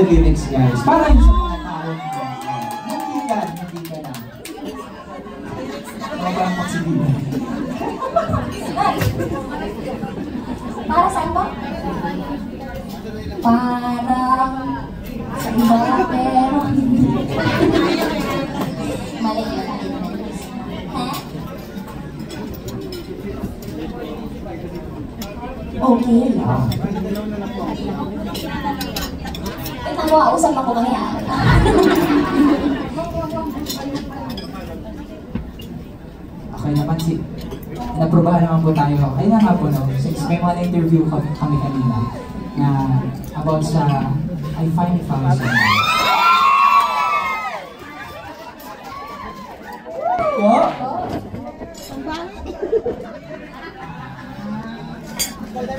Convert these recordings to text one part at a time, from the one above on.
The lyrics, guys. Para yun sa mga tao nandika na. Mga parang paksibilan. Para saan ba? Parang sa iba pero hindi. Mali yun. Ha? Okay. Ito mo, usap ako kaya. Okay naman naprobahan naman po tayo. Kaya nga po, no, since may mga na-interview kami kanina na about sa I Finally Found Someone. What?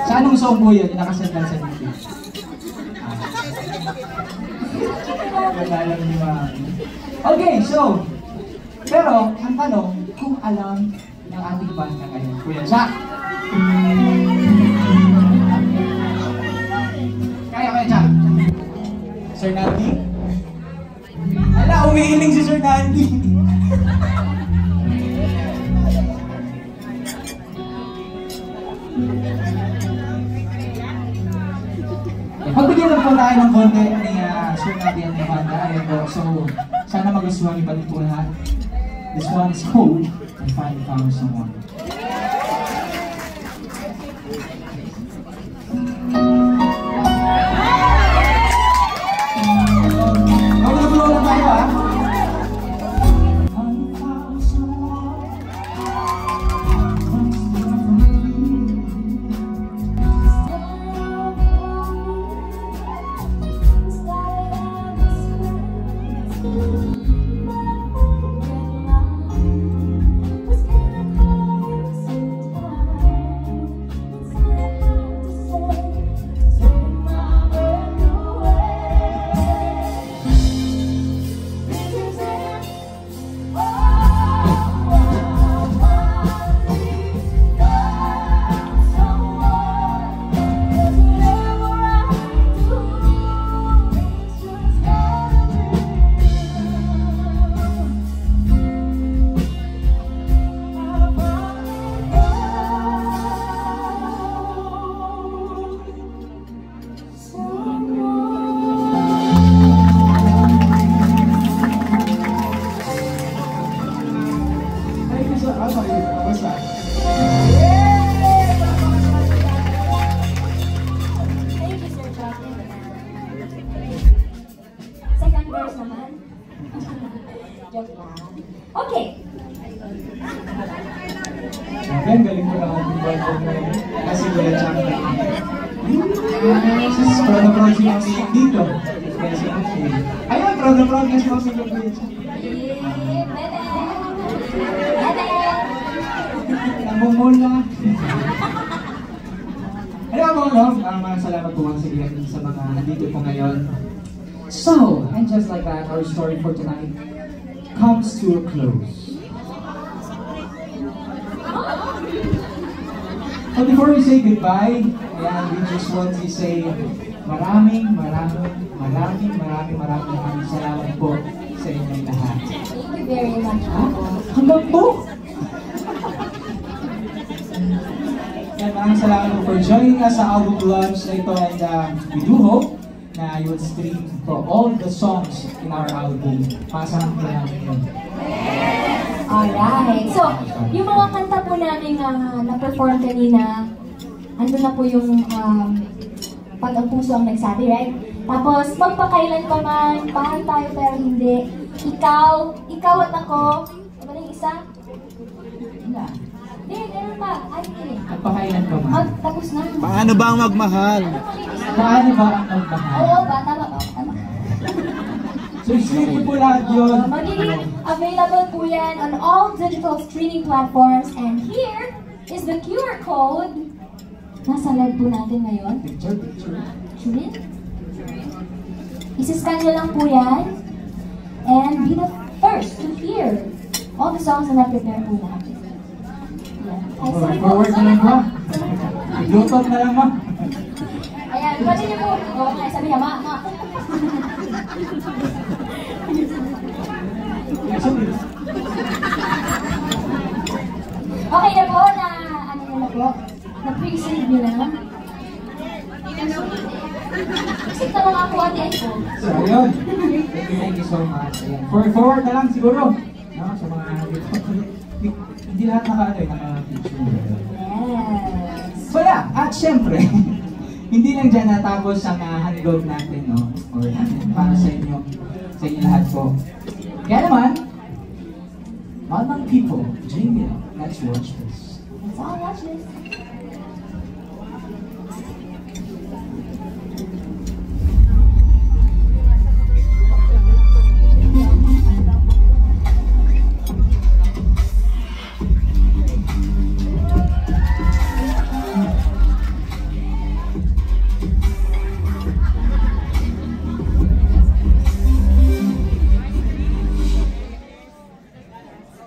Sa anong song po yun? Yung nakasendal sa YouTube. Okay, so, pero ang tanong, kung alam ng ating banda ngayon, Kuya Jack. Kaya Jack. Sir Nandi? Ala, umiiling si Sir Nandi. Pagbigyan lang po tayo ng konti ni Sir Nandi at banda. Ayan po. So, sana magustuhan niyo pati po lahat. This one is called I Finally Found Someone. Mag-upload lang tayo, ha? Okay. Okay, galing mo lang ang banda mo. Kasi wala siya ang proud na proud siya ang dito. Ayun, proud na proud niya siya ang namumula. Ayun mo, love. Maraming salamat po once again sa mga nandito po ngayon. So, and just like that, our story for tonight comes to a close. So before we say goodbye, we just want to say maraming salamat po sa inyong lahat. Thank you very much. Hanggang po! Maraming salamat po for joining us sa album launch na ito, and we do hope na you will stream for all the songs in our album. Pasahan po namin yun. Alright. So, yung mga kanta po namin na-perform kanina, ando na po yung Pag ang Puso ang Nagsabi, right? Tapos, Magpakailan Pa Man, Bahay Tayo Pero Hindi, Ikaw at Ako, ano ba yung isa? Wala. Hindi, meron pa. Ay, hindi. Magpakailan Pa Man. Tapos na. Paano ba ang magmahal? Paano ba ang magmahal? Oo ba? Tama ba? Tama. So, stream po lahat yun. Magiging available po yan on all digital streaming platforms. And here is the QR code. Nasa LED po natin ngayon. Picture. Tune in. Isiscan nyo lang po yan. And be the first to hear all the songs na na-prepare po natin. Ay, sorry po. Forward na lang ba? Bluetooth na lang ba? Ayan, pwede niyo po. Okay, sabi niya, ma. po at yan po. So, yun. Thank you so much. Ayan. Forward na lang siguro. No? Sa mga hindi lahat naka-picture. Yes. So, yeah. At syempre, hindi lang dyan natapos ang handload natin, no? Or para sa inyo lahat po. Kaya naman, all mga people, Jamie, let's watch this. Let's all watch this.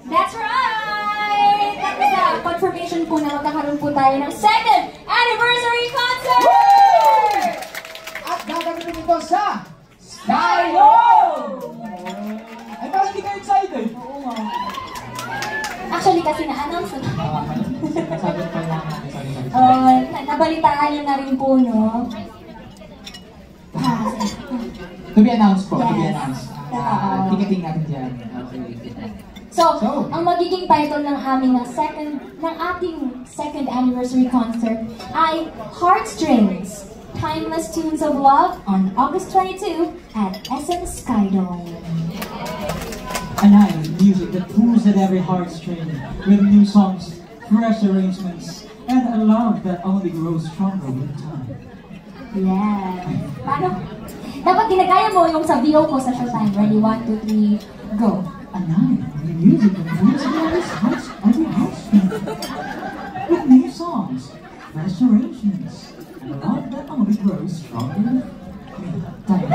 That's right! That is a confirmation po na magkakaroon po tayo ng second anniversary concert! At gagamitin ito sa Skylone! Ay, parang hindi ka excited. Oo nga. Actually, kasi na-announce na. Sabi pa lang. Nabalitaan niyo na rin po, no? To be announced po, to be Yes. announced. Oo. Ticketing natin dyan. Okay. So, So, ang magiging title ng ating second anniversary concert ay Heartstrings, Timeless Tunes of Love on August 22 at SM Skydome. A night of music that pulls at every heartstring with new songs, fresh arrangements, and a love that only grows stronger with time. Yeah. Paano? Dapat ginagaya mo yung sa VO ko sa Showtime. Ready? 1, 2, 3, go. A night of music that pulls at every heartstring with new songs, fresh arrangements, and a love that only grows stronger with time.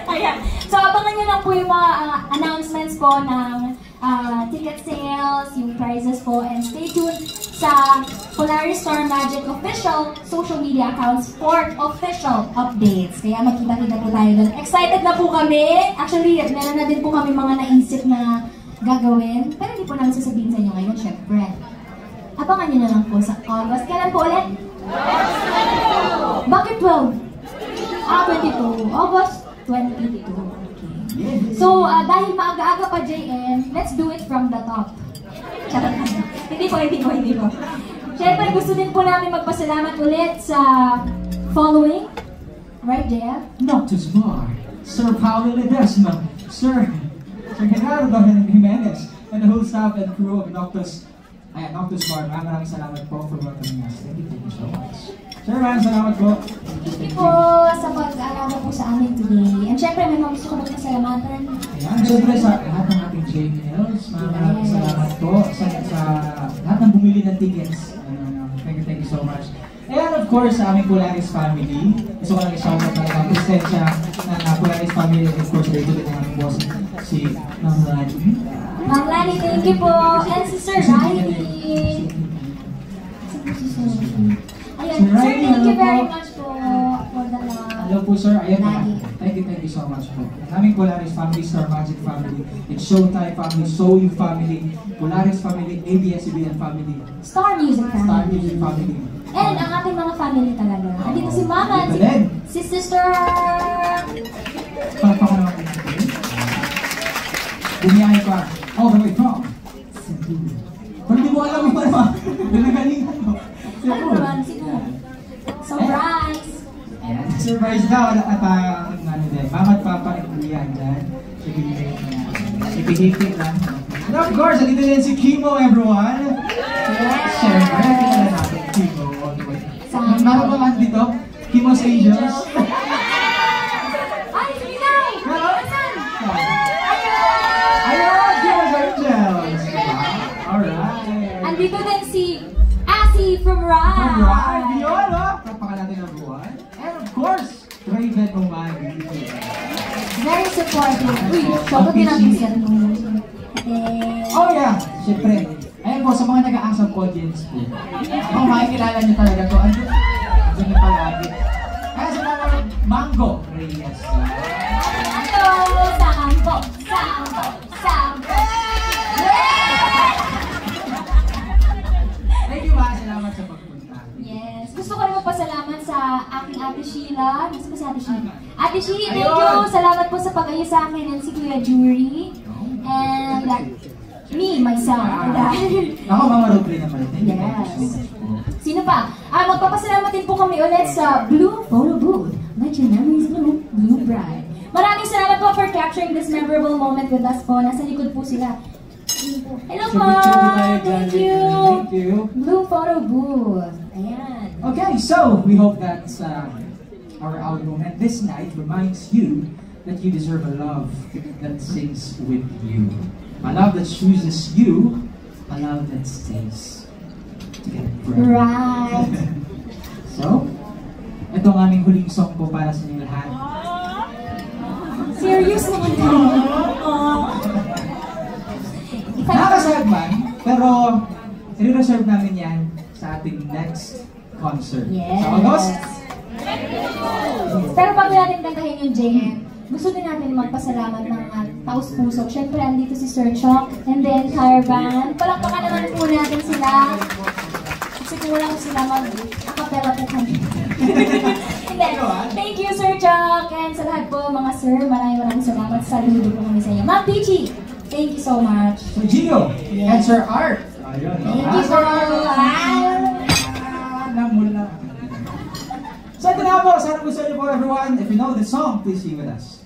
Ayan. So, abangan nyo lang po yung mga announcements po ng ticket sales, yung prizes po, and stay tuned sa Polaris Star Magic official social media accounts for official updates. Kaya magkita-kita po tayo doon. Excited na po kami. Actually, meron na din po kami mga naisip na gagawin. Pero hindi po namin sasabihin sa inyo ngayon, syempre. Abangan nyo na lang po sa August. Kailan po ulit? Bakit 12? 22. August 22. Okay. So, dahil maaga-aga pa, JM, let's do it from the top. Charot. Hindi po. Siyempre, gusto din po namin magpasalamat ulit sa following. Right, JM? Noctus Bar, Sir Paulo Ledesma, Sir Gerardo Jimenez, and the whole staff and crew of Noctus Bar. Maraming salamat po for welcoming us. Thank you so much. Sir, maraming salamat po. Thank you po sa pag-alala po sa amin today. And syempre, may mga gusto ko magpasalamatan. Ayan, siyempre sa lahat ng ating JMLs, maraming salamat po sa lahat ng bumili ng tickets. Thank you so much. And of course, sa aming Polaris family, gusto ko lang i-shoutout na lang presensya ng Polaris family. Of course, dito din ang aming boss, si Ma'am Lani. Ma'am Lani, thank you po. And si Sir Riley. Ayun, Sir, thank you very much po for the love. Hello po, sir. Ayan na. Lagi. Thank you so much po. Aming Polaris family, Star Magic family, it's Showtime family, Soyu family, Polaris family, ABS-CBN family, Star Music Star family. Music family. And ang ating mga family talaga. Andito si Mama, Dito din. si Sister. Pagpapanawa ko natin. Bumiyahe pa. All the way from Cebu. Pero di mo alam yung ano. Nalagalingan mo. Ano naman, sino? Surprise! Ayan. Surprise daw. At ano din. Mama at Papa and Kuya dyan. Ipihipit lang. And of course, andito din si Kimo, everyone. Yes! Siyempre, kilala natin Kimo. All the way. Saan? Meron ba man dito? Kimo's Angels. Ay, Minay! Meron? Saan? Ayun! Kimo's Angels. Alright. Andito din si Asi from Rye. Alright, yun, no? Kapaka natin ang buwan. And of course, Raven Umagi. Very supportive. Uy, shoutout din natin siya. Oh yeah, syempre. Ayan po, sa mga nag-aasang audience po. Kung makikilala niyo talaga to, andun niyo palagi. Kaya sa mga Mango Reyes. Hello! Sampo! Sampo! Sampo! Thank you ba? Salamat sa pagpunta. Yes. Gusto ko rin magpasalamat sa aking Ate Sheila. Gusto ko si Ate Sheila. Ate Sheila, thank you! Salamat po sa pag-ayo sa akin and si Kuya Jury. And me, myself. Ako, Mama Robley naman. Thank you Yes. so much po. Sino pa? Magpapasalamat din po kami ulit sa Blue Photo Booth. Let your memories bloom, Blue Bright. Maraming salamat po for capturing this memorable moment with us po. Nasa likod po sila. Hello po! Thank you! Thank you. Blue Photo Booth. Ayan. Okay, so we hope that our album and this night reminds you that you deserve a love that sings with you. A love that chooses you, a love that stays together forever. Right. So, ito ang aming huling song po para sa inyo lahat. Serious naman po. Nakasad man, pero i-reserve namin yan sa ating next concert. Yes. Sa August. Pero bago natin kantahin yung JM, gusto din natin magpasalamat ng taos puso. Siyempre, andito si Sir Chuck and then Caravan. Palakpakan naman po natin sila. Kasi kulang sila mag-akapela po kami. Thank you, Sir Chuck. And sa lahat po, mga sir, maraming salamat. Saludo po kami sa inyo. Ma'am Peachy, thank you so much. Sir Gio and Sir Art. Ayun, no? Thank you, sir. Namula. So ito na po, sana gusto niyo po everyone. If you know the song, please sing with us.